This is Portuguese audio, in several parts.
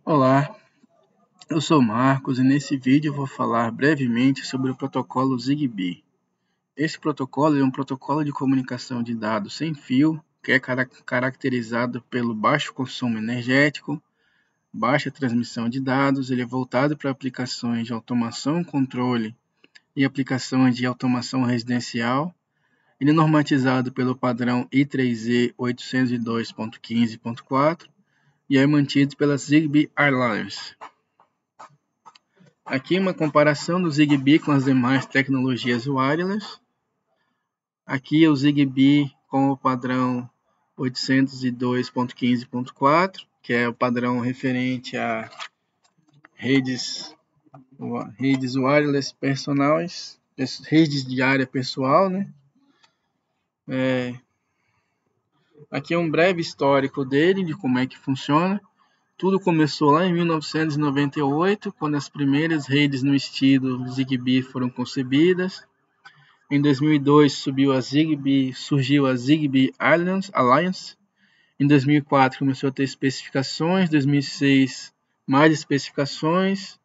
Olá, eu sou Marcos e nesse vídeo eu vou falar brevemente sobre o protocolo ZigBee. Esse protocolo é um protocolo de comunicação de dados sem fio, que é caracterizado pelo baixo consumo energético, baixa transmissão de dados. Ele é voltado para aplicações de automação, controle e aplicações de automação residencial. Ele é normatizado pelo padrão I3E 802.15.4 e é mantido pela ZigBee Alliance. Aqui uma comparação do ZigBee com as demais tecnologias wireless. Aqui é o ZigBee com o padrão 802.15.4, que é o padrão referente a redes wireless personais, redes de área pessoal, né? Aqui é um breve histórico dele, de como é que funciona. Tudo começou lá em 1998, quando as primeiras redes no estilo ZigBee foram concebidas. Em 2002 surgiu a ZigBee Alliance. Em 2004 começou a ter especificações. Em 2006 mais especificações.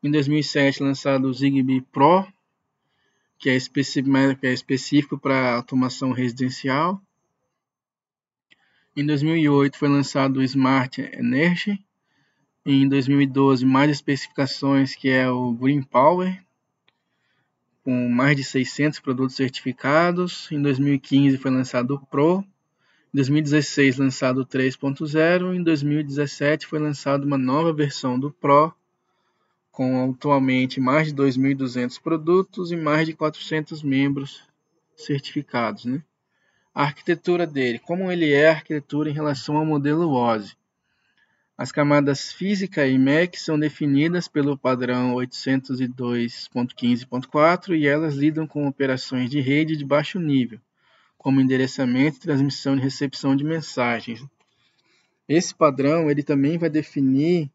Em 2007 lançado o ZigBee Pro, que é específico para automação residencial. Em 2008 foi lançado o Smart Energy. Em 2012 mais especificações, que é o Green Power, com mais de 600 produtos certificados. Em 2015 foi lançado o Pro. Em 2016 lançado o 3.0. Em 2017 foi lançada uma nova versão do Pro, com atualmente mais de 2.200 produtos e mais de 400 membros certificados, né? A arquitetura dele, como ele é a arquitetura em relação ao modelo OSI. As camadas física e MEC são definidas pelo padrão 802.15.4 e elas lidam com operações de rede de baixo nível, como endereçamento, transmissão e recepção de mensagens. Esse padrão ele também vai definir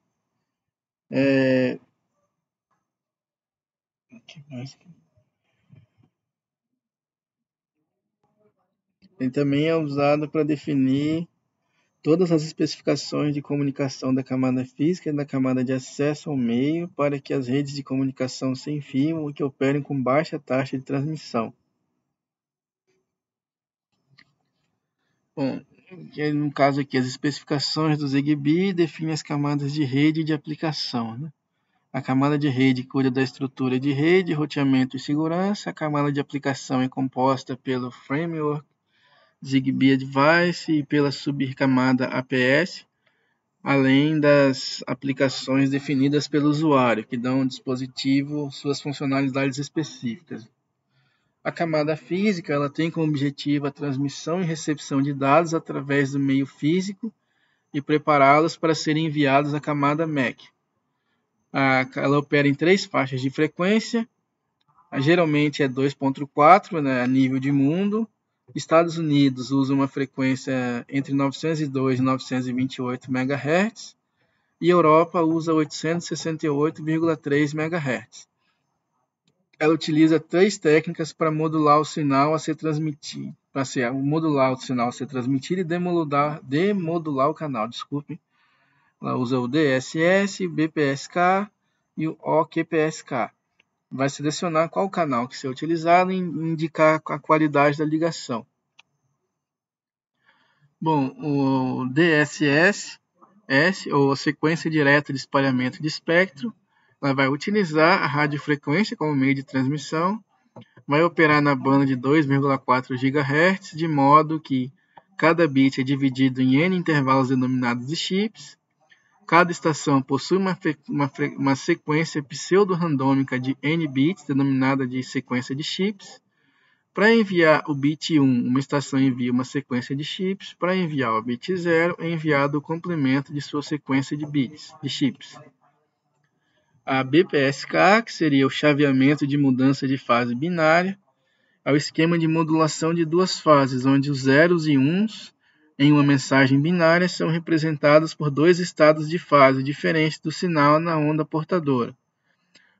ele também é usado para definir todas as especificações de comunicação da camada física e da camada de acesso ao meio para que as redes de comunicação sem fio que operem com baixa taxa de transmissão. Bom, no caso aqui, as especificações do ZigBee definem as camadas de rede e de aplicação, né? A camada de rede cuida da estrutura de rede, roteamento e segurança. A camada de aplicação é composta pelo Framework ZigBee Advice e pela subcamada APS, além das aplicações definidas pelo usuário, que dão ao dispositivo suas funcionalidades específicas. A camada física ela tem como objetivo a transmissão e recepção de dados através do meio físico e prepará-los para serem enviados à camada MEC. Ela opera em 3 faixas de frequência, geralmente é 2.4, né, a nível de mundo. Estados Unidos usa uma frequência entre 902 e 928 MHz e Europa usa 868,3 MHz. Ela utiliza 3 técnicas para modular o sinal a ser transmitido, e demodular o canal, desculpe. Ela usa o DSS, o BPSK e o OQPSK. Vai selecionar qual canal que ser utilizado e indicar a qualidade da ligação. Bom, o DSS, ou a sequência direta de espalhamento de espectro, ela vai utilizar a radiofrequência como meio de transmissão, vai operar na banda de 2,4 GHz, de modo que cada bit é dividido em N intervalos denominados de chips. Cada estação possui uma sequência pseudo-randômica de N bits, denominada de sequência de chips. Para enviar o bit 1, uma estação envia uma sequência de chips. Para enviar o bit 0, é enviado o complemento de sua sequência de chips. A BPSK, que seria o chaveamento de mudança de fase binária, é o esquema de modulação de 2 fases, onde os zeros e uns em uma mensagem binária são representados por 2 estados de fase diferentes do sinal na onda portadora,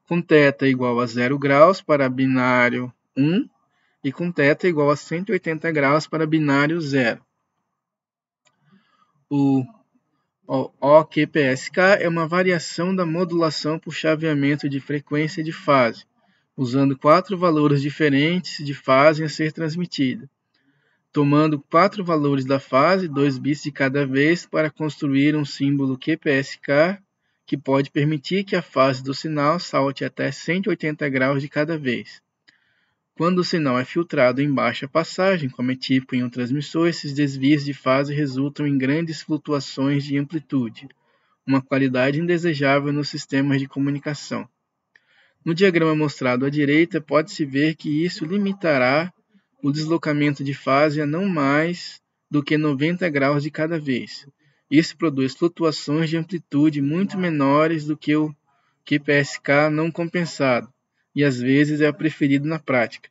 com θ igual a 0 graus para binário 1 e com θ igual a 180 graus para binário 0. O OQPSK é uma variação da modulação por chaveamento de frequência de fase, usando 4 valores diferentes de fase a ser transmitida, tomando 4 valores da fase, 2 bits de cada vez, para construir um símbolo QPSK que pode permitir que a fase do sinal salte até 180 graus de cada vez. Quando o sinal é filtrado em baixa passagem, como é típico em um transmissor, esses desvios de fase resultam em grandes flutuações de amplitude, uma qualidade indesejável nos sistemas de comunicação. No diagrama mostrado à direita, pode-se ver que isso limitará o deslocamento de fase a não mais do que 90 graus de cada vez. Isso produz flutuações de amplitude muito menores do que o QPSK não compensado, e às vezes é preferido na prática.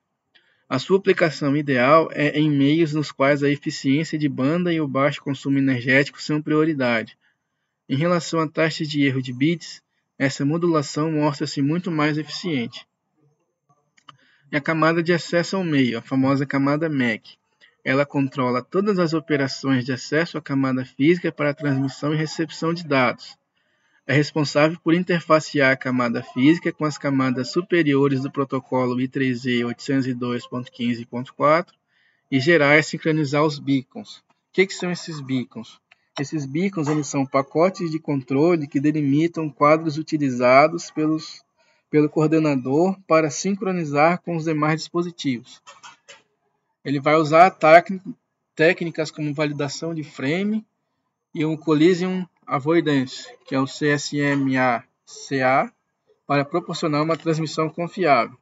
A sua aplicação ideal é em meios nos quais a eficiência de banda e o baixo consumo energético são prioridade. Em relação à taxa de erro de bits, essa modulação mostra-se muito mais eficiente. E a camada de acesso ao meio, a famosa camada MAC. Ela controla todas as operações de acesso à camada física para a transmissão e recepção de dados. É responsável por interfacear a camada física com as camadas superiores do protocolo I3E 802.15.4 e gerar e sincronizar os beacons. O que são esses beacons? Esses beacons eles são pacotes de controle que delimitam quadros utilizados pelo coordenador para sincronizar com os demais dispositivos. Ele vai usar técnicas como validação de frame e um Collision Avoidance, que é o CSMA-CA, para proporcionar uma transmissão confiável.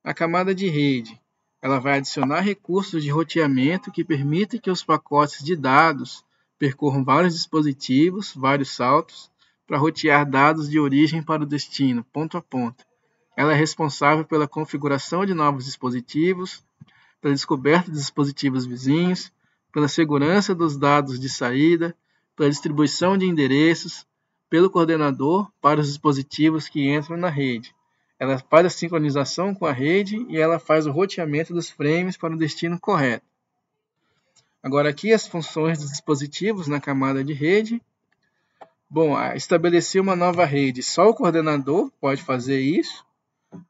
A camada de rede, ela vai adicionar recursos de roteamento que permitem que os pacotes de dados percorram vários dispositivos, vários saltos, para rotear dados de origem para o destino, ponto a ponto. Ela é responsável pela configuração de novos dispositivos, pela descoberta de dispositivos vizinhos, pela segurança dos dados de saída, pela distribuição de endereços, pelo coordenador para os dispositivos que entram na rede. Ela faz a sincronização com a rede e ela faz o roteamento dos frames para o destino correto. Agora aqui as funções dos dispositivos na camada de rede. Bom, estabelecer uma nova rede, só o coordenador pode fazer isso.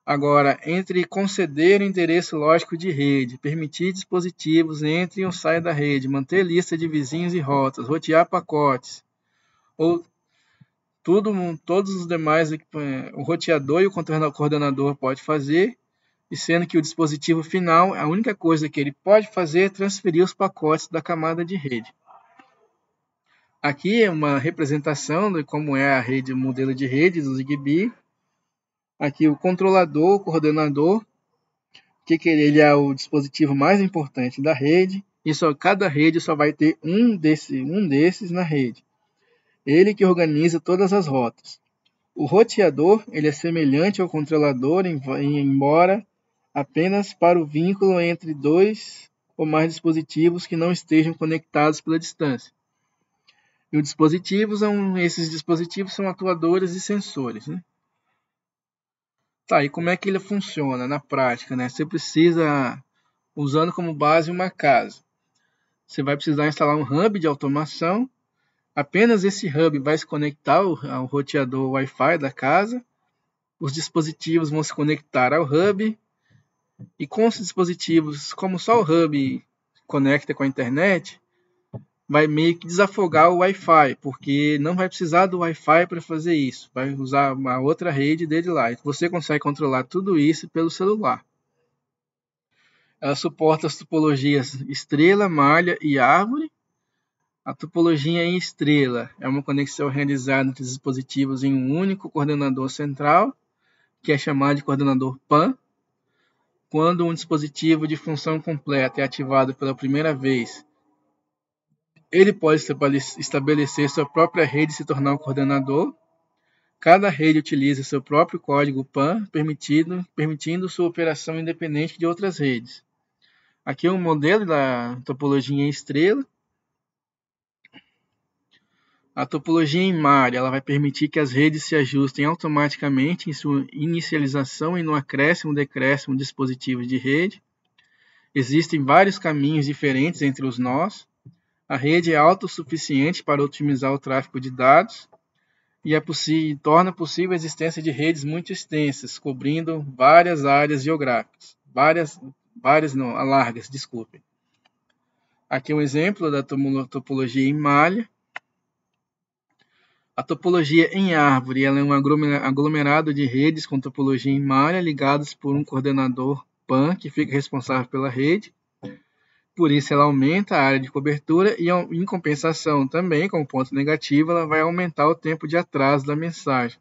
Agora, entre conceder o endereço lógico de rede, permitir dispositivos entrem ou saiam da rede, manter lista de vizinhos e rotas, rotear pacotes, ou todos os demais, o roteador e o coordenador pode fazer, e sendo que o dispositivo final, a única coisa que ele pode fazer é transferir os pacotes da camada de rede. Aqui é uma representação de como é a rede, o modelo de rede do Zigbee. Aqui o controlador, o coordenador, que ele é o dispositivo mais importante da rede, e cada rede só vai ter um desses na rede. Ele que organiza todas as rotas. O roteador, ele é semelhante ao controlador, embora apenas para o vínculo entre dois ou mais dispositivos que não estejam conectados pela distância. E esses dispositivos são atuadores e sensores, né? Tá, e como é que ele funciona na prática, né? Você precisa, usando como base uma casa, você vai precisar instalar um hub de automação. Apenas esse hub vai se conectar ao roteador Wi-Fi da casa. Os dispositivos vão se conectar ao hub. E com os dispositivos, como só o hub conecta com a internet, vai meio que desafogar o Wi-Fi, porque não vai precisar do Wi-Fi para fazer isso. Vai usar uma outra rede dele lá. E você consegue controlar tudo isso pelo celular. Ela suporta as topologias estrela, malha e árvore. A topologia em estrela é uma conexão realizada entre dispositivos em um único coordenador central, que é chamado de coordenador PAN. Quando um dispositivo de função completa é ativado pela primeira vez, ele pode estabelecer sua própria rede e se tornar um coordenador. Cada rede utiliza seu próprio código PAN, permitindo sua operação independente de outras redes. Aqui é um modelo da topologia em estrela. A topologia em malha ela vai permitir que as redes se ajustem automaticamente em sua inicialização e no acréscimo e decréscimo de dispositivos de rede. Existem vários caminhos diferentes entre os nós. A rede é autossuficiente para otimizar o tráfego de dados e torna possível a existência de redes muito extensas, cobrindo várias áreas geográficas. Largas, desculpem. Aqui um exemplo da topologia em malha. A topologia em árvore ela é um aglomerado de redes com topologia em malha ligados por um coordenador PAN que fica responsável pela rede. Por isso, ela aumenta a área de cobertura e, em compensação, também, como ponto negativo, ela vai aumentar o tempo de atraso da mensagem.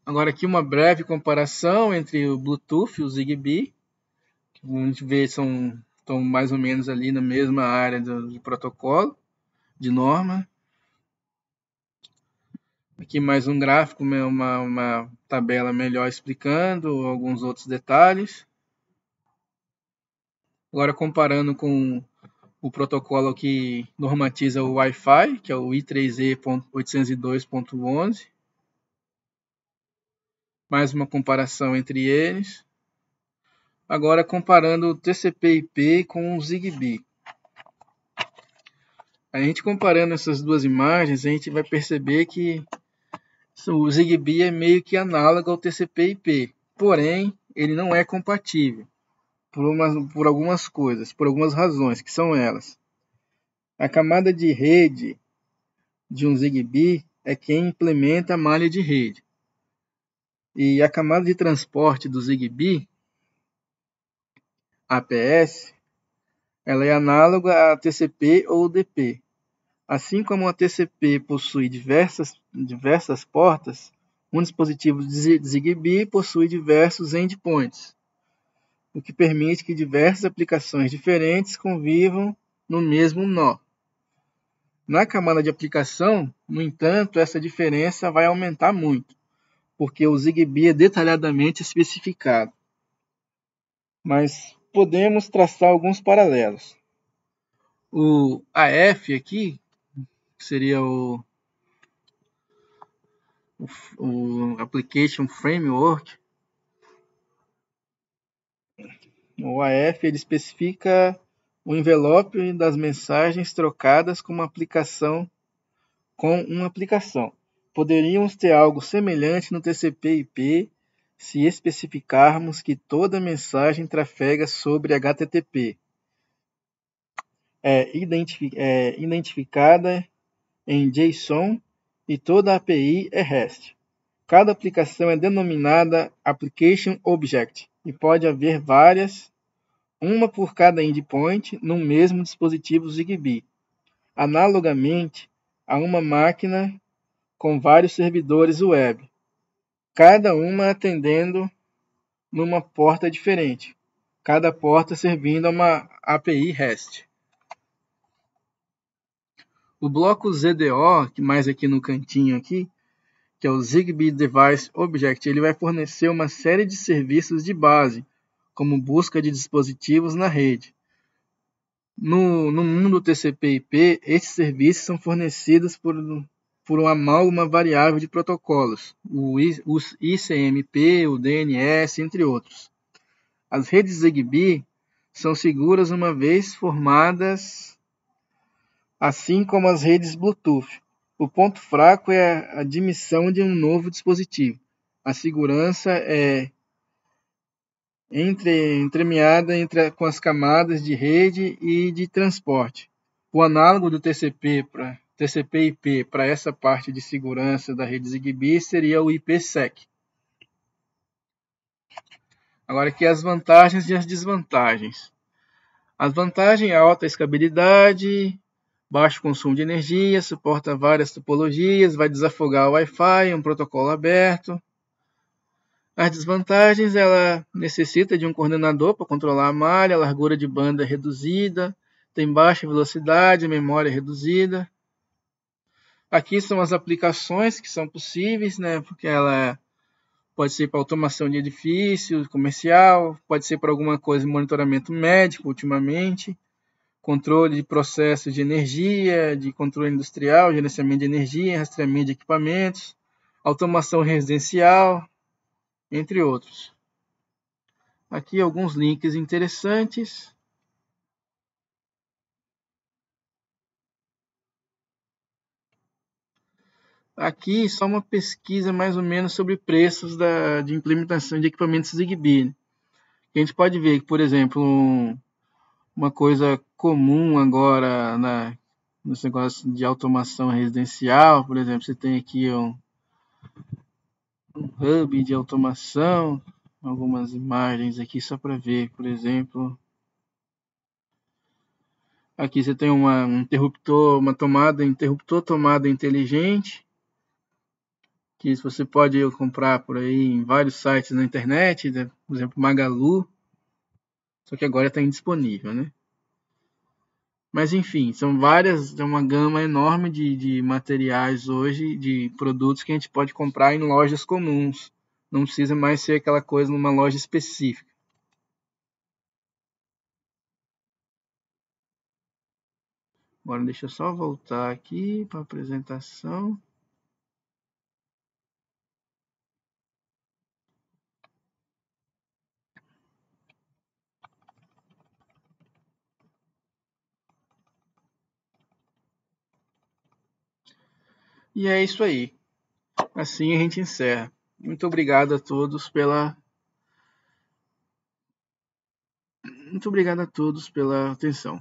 Agora, aqui uma breve comparação entre o Bluetooth e o Zigbee. A gente vê estão mais ou menos ali na mesma área do protocolo, de norma. Aqui mais um gráfico, uma tabela melhor explicando alguns outros detalhes. Agora, comparando com o protocolo que normatiza o Wi-Fi, que é o I3E.802.11. Mais uma comparação entre eles. Agora comparando o TCP/IP com o Zigbee. A gente comparando essas duas imagens, a gente vai perceber que o Zigbee é meio que análogo ao TCP/IP. Porém, ele não é compatível por algumas coisas, por algumas razões, que são elas. A camada de rede de um Zigbee é quem implementa a malha de rede. E a camada de transporte do Zigbee, APS, ela é análoga a TCP ou DP. Assim como a TCP possui diversas portas, um dispositivo de Zigbee possui diversos endpoints, o que permite que diversas aplicações diferentes convivam no mesmo nó. Na camada de aplicação, no entanto, essa diferença vai aumentar muito, porque o Zigbee é detalhadamente especificado. Mas podemos traçar alguns paralelos. O AF aqui, que seria o Application Framework, o AF ele especifica o envelope das mensagens trocadas com uma aplicação. Poderíamos ter algo semelhante no TCP/IP se especificarmos que toda mensagem trafega sobre HTTP. É identificada em JSON e toda API é REST. Cada aplicação é denominada Application Object e pode haver várias, uma por cada endpoint, no mesmo dispositivo Zigbee, analogamente a uma máquina com vários servidores web, cada uma atendendo numa porta diferente, cada porta servindo a uma API REST. O bloco ZDO, que mais aqui no cantinho aqui, que é o Zigbee Device Object, ele vai fornecer uma série de serviços de base, como busca de dispositivos na rede. No mundo TCP/IP, esses serviços são fornecidos por uma amálgama variável de protocolos, o ICMP, o DNS, entre outros. As redes Zigbee são seguras uma vez formadas, assim como as redes Bluetooth. O ponto fraco é a admissão de um novo dispositivo. A segurança é entremeada com as camadas de rede e de transporte. O análogo do TCP/IP para essa parte de segurança da rede Zigbee seria o IPsec. Agora aqui as vantagens e as desvantagens. As vantagens é a alta escalabilidade, baixo consumo de energia, suporta várias topologias, vai desafogar o Wi-Fi, um protocolo aberto. As desvantagens, ela necessita de um coordenador para controlar a malha, a largura de banda reduzida, tem baixa velocidade, memória reduzida. Aqui são as aplicações que são possíveis, né? Porque ela pode ser para automação de edifício, comercial, pode ser para alguma coisa de monitoramento médico ultimamente, controle de processos de energia, de controle industrial, gerenciamento de energia, rastreamento de equipamentos, automação residencial, entre outros. Aqui alguns links interessantes. Aqui só uma pesquisa mais ou menos sobre preços de implementação de equipamentos Zigbee. A gente pode ver que, por exemplo, uma coisa comum agora nos negócios de automação residencial, por exemplo, você tem aqui um hub de automação, algumas imagens aqui só para ver, por exemplo. Aqui você tem um interruptor, interruptor tomada inteligente, que você pode comprar por aí em vários sites na internet, né? Por exemplo, Magalu, só que agora está indisponível, né? Mas enfim, é uma gama enorme de materiais hoje, de produtos que a gente pode comprar em lojas comuns. Não precisa mais ser aquela coisa numa loja específica. Agora deixa eu só voltar aqui para a apresentação. E é isso aí. Assim a gente encerra. Muito obrigado a todos pela atenção.